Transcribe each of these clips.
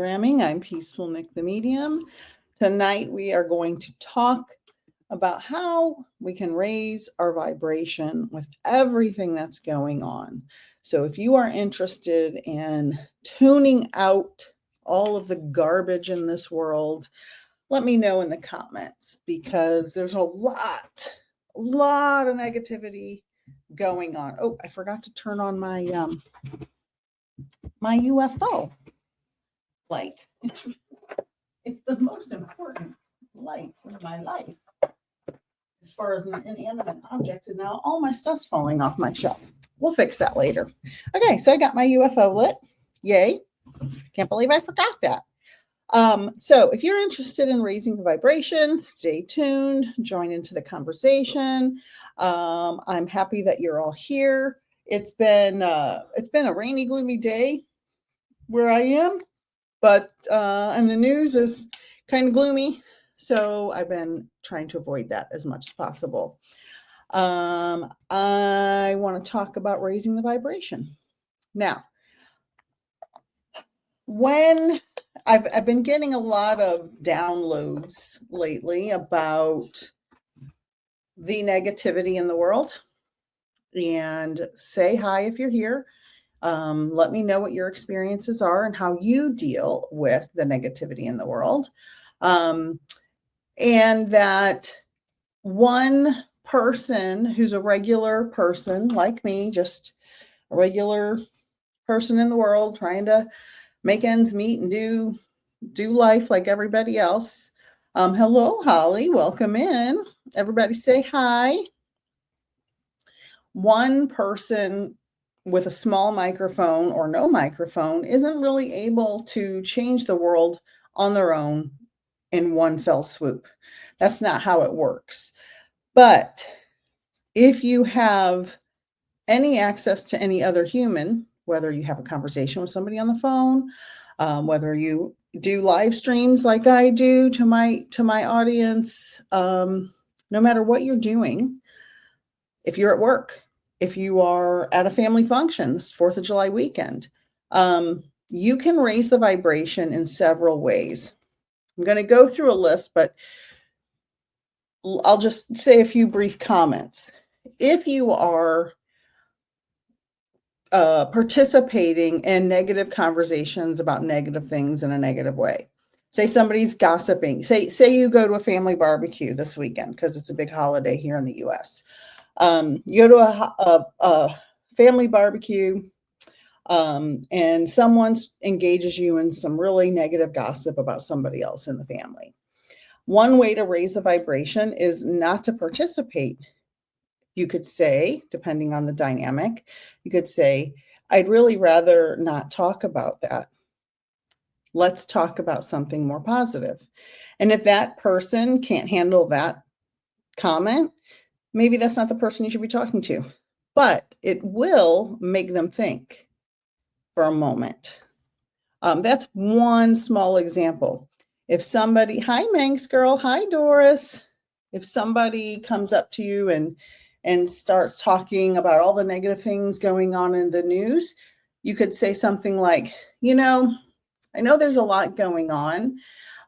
I'm Peaceful Nik the Medium. Tonight we are going to talk about how we can raise our vibration with everything that's going on. So if you are interested in tuning out all of the garbage in this world, let me know in the comments because there's a lot of negativity going on. Oh, I forgot to turn on my UFO light. It's the most important light in my life as far as an inanimate object, and now all my stuff's falling off my shelf. We'll fix that later. Okay, so I got my UFO lit. Yay. Can't believe I forgot that. So if you're interested in raising the vibration, stay tuned, join into the conversation. I'm happy that you're all here. It's been a rainy, gloomy day where I am, but and the news is kind of gloomy, so I've been trying to avoid that as much as possible. I want to talk about raising the vibration. Now, when I've been getting a lot of downloads lately about the negativity in the world, and say hi if you're here. Let me know what your experiences are and how you deal with the negativity in the world. And that one person who's a regular person like me, just a regular person in the world trying to make ends meet and do life like everybody else. Hello, Holly. Welcome in. Everybody say hi. One person with a small microphone or no microphone isn't really able to change the world on their own in one fell swoop. That's not how it works. But if you have any access to any other human, whether you have a conversation with somebody on the phone, whether you do live streams like I do to my audience, no matter what you're doing, if you're at work, if you are at a family function, this 4th of July weekend, you can raise the vibration in several ways. I'm going to go through a list, but I'll just say a few brief comments. If you are participating in negative conversations about negative things in a negative way, say somebody's gossiping, say you go to a family barbecue this weekend because it's a big holiday here in the U.S. You go to a family barbecue and someone engages you in some really negative gossip about somebody else in the family. One way to raise the vibration is not to participate. You could say, depending on the dynamic, you could say, I'd really rather not talk about that. Let's talk about something more positive. And if that person can't handle that comment, maybe that's not the person you should be talking to, but it will make them think for a moment. That's one small example. If somebody, hi Manx girl, hi Doris. If somebody comes up to you and starts talking about all the negative things going on in the news, you could say something like, I know there's a lot going on,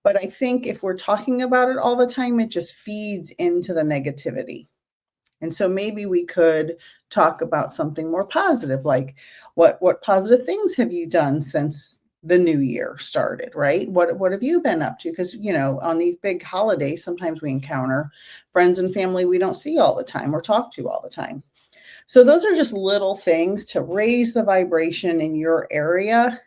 but I think if we're talking about it all the time, it just feeds into the negativity. And so maybe we could talk about something more positive, like what positive things have you done since the new year started, right? What have you been up to? Because, on these big holidays, sometimes we encounter friends and family we don't see all the time or talk to all the time. So those are just little things to raise the vibration in your area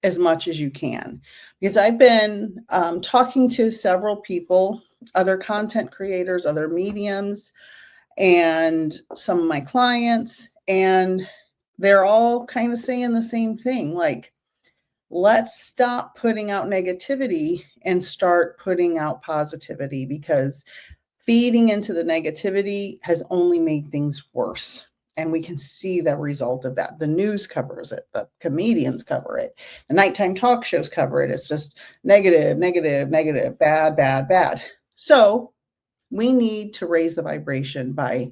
as much as you can. Because I've been talking to several people, other content creators, other mediums, and some of my clients, and they're all kind of saying the same thing, like, let's stop putting out negativity and start putting out positivity, because feeding into the negativity has only made things worse. And we can see the result of that. The news covers it. The comedians cover it. The nighttime talk shows cover it. It's just negative, negative, negative, bad, bad, bad. So we need to raise the vibration by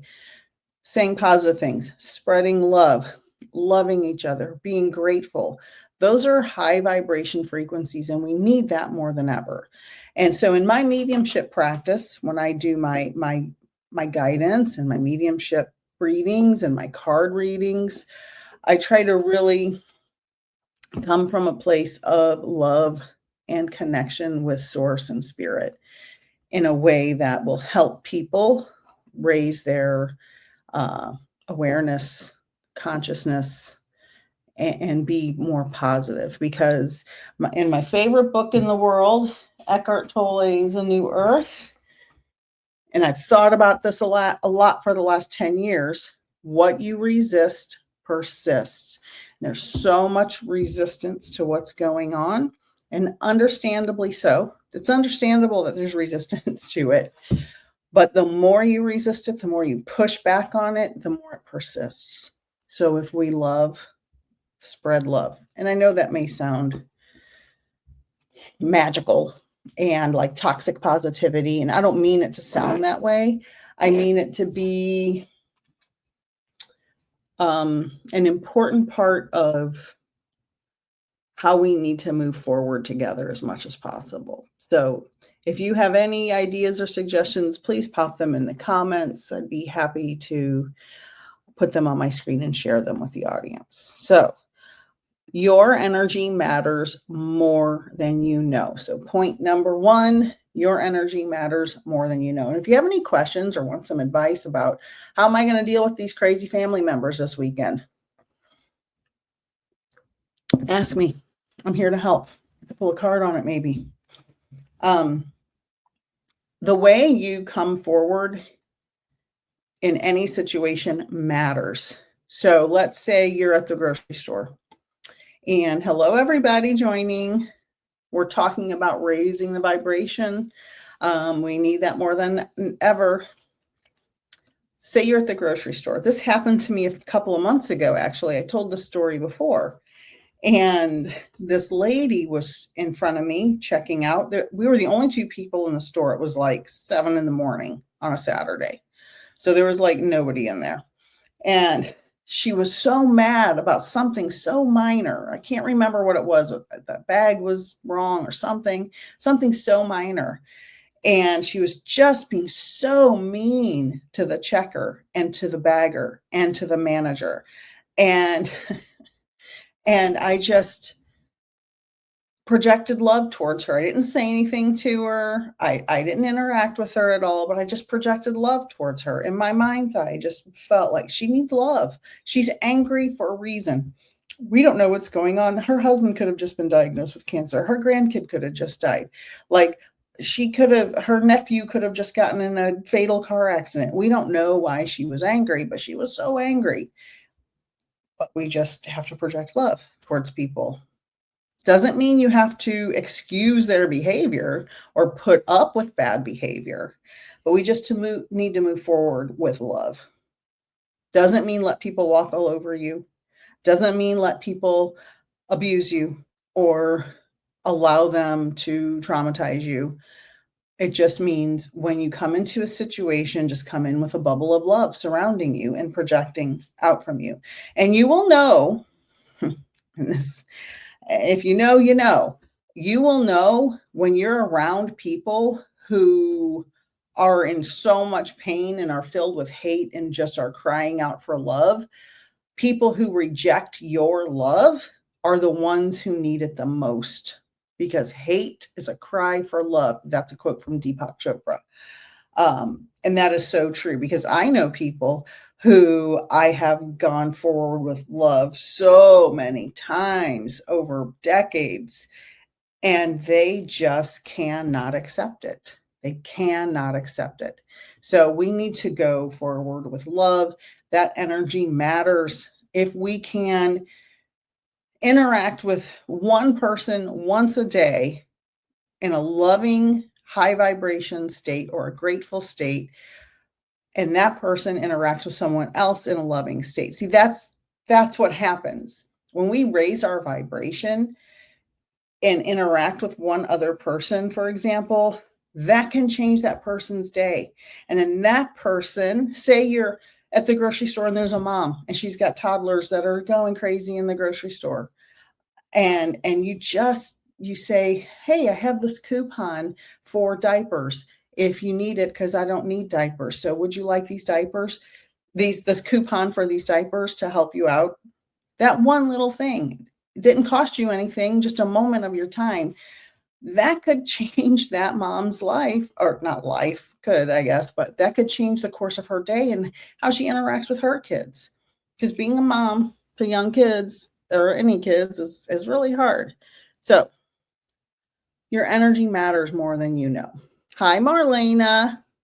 saying positive things, spreading love, loving each other, being grateful, Those are high vibration frequencies, and we need that more than ever. And so in my mediumship practice, when I do my guidance and my mediumship readings and my card readings, I try to really come from a place of love and connection with source and spirit in a way that will help people raise their awareness, consciousness, and be more positive. Because in my favorite book in the world, Eckhart Tolle's A New Earth, and I've thought about this a lot for the last 10 years, what you resist persists. There's so much resistance to what's going on, and understandably so. It's understandable that there's resistance to it, but the more you resist it, the more you push back on it, the more it persists. So if we love, spread love. And I know that may sound magical and like toxic positivity, and I don't mean it to sound that way. I mean it to be an important part of how we need to move forward together as much as possible. So if you have any ideas or suggestions, please pop them in the comments. I'd be happy to put them on my screen and share them with the audience. So your energy matters more than you know. So point number one, your energy matters more than you know. And if you have any questions or want some advice about how am I going to deal with these crazy family members this weekend, ask me. I'm here to help. Pull a card on it, maybe. The way you come forward in any situation matters. So let's say you're at the grocery store. And hello, everybody joining. We're talking about raising the vibration. We need that more than ever. Say you're at the grocery store. This happened to me a couple of months ago, actually. I told the story before. And this lady was in front of me checking out. We were the only two people in the store. It was like 7 a.m. on a Saturday. So there was like nobody in there. And she was so mad about something so minor. I can't remember what it was. The bag was wrong or something so minor. And she was just being so mean to the checker and to the bagger and to the manager. And I just projected love towards her. I didn't say anything to her. I didn't interact with her at all, but I just projected love towards her. In my mind's eye, I just felt like she needs love. She's angry for a reason. We don't know what's going on. Her husband could have just been diagnosed with cancer. Her grandkid could have just died. Like her nephew could have just gotten in a fatal car accident. We don't know why she was angry, but she was so angry. But we just have to project love towards people. Doesn't mean you have to excuse their behavior or put up with bad behavior, but we just need to move forward with love. Doesn't mean let people walk all over you. Doesn't mean let people abuse you or allow them to traumatize you. It just means when you come into a situation, just come in with a bubble of love surrounding you and projecting out from you. And you will know, if you know, you will know when you're around people who are in so much pain and are filled with hate and just are crying out for love. People who reject your love are the ones who need it the most, because hate is a cry for love. That's a quote from Deepak Chopra. And that is so true, because I know people who I have gone forward with love so many times over decades, and they just cannot accept it. They cannot accept it. So we need to go forward with love. That energy matters. If we can interact with one person once a day in a loving, high vibration state or a grateful state, and that person interacts with someone else in a loving state. See, that's what happens. When we raise our vibration and interact with one other person, for example, that can change that person's day. And then that person, say you're at the grocery store and there's a mom and she's got toddlers that are going crazy in the grocery store. and you say, hey, I have this coupon for diapers if you need it, because I don't need diapers. So would you like these diapers? This coupon for these diapers to help you out? That one little thing didn't cost you anything, just a moment of your time. That could change that mom's life, or not life, could, I guess, but that could change the course of her day and how she interacts with her kids. Because being a mom to young kids or any kids is really hard. So your energy matters more than you know. Hi, Marlena.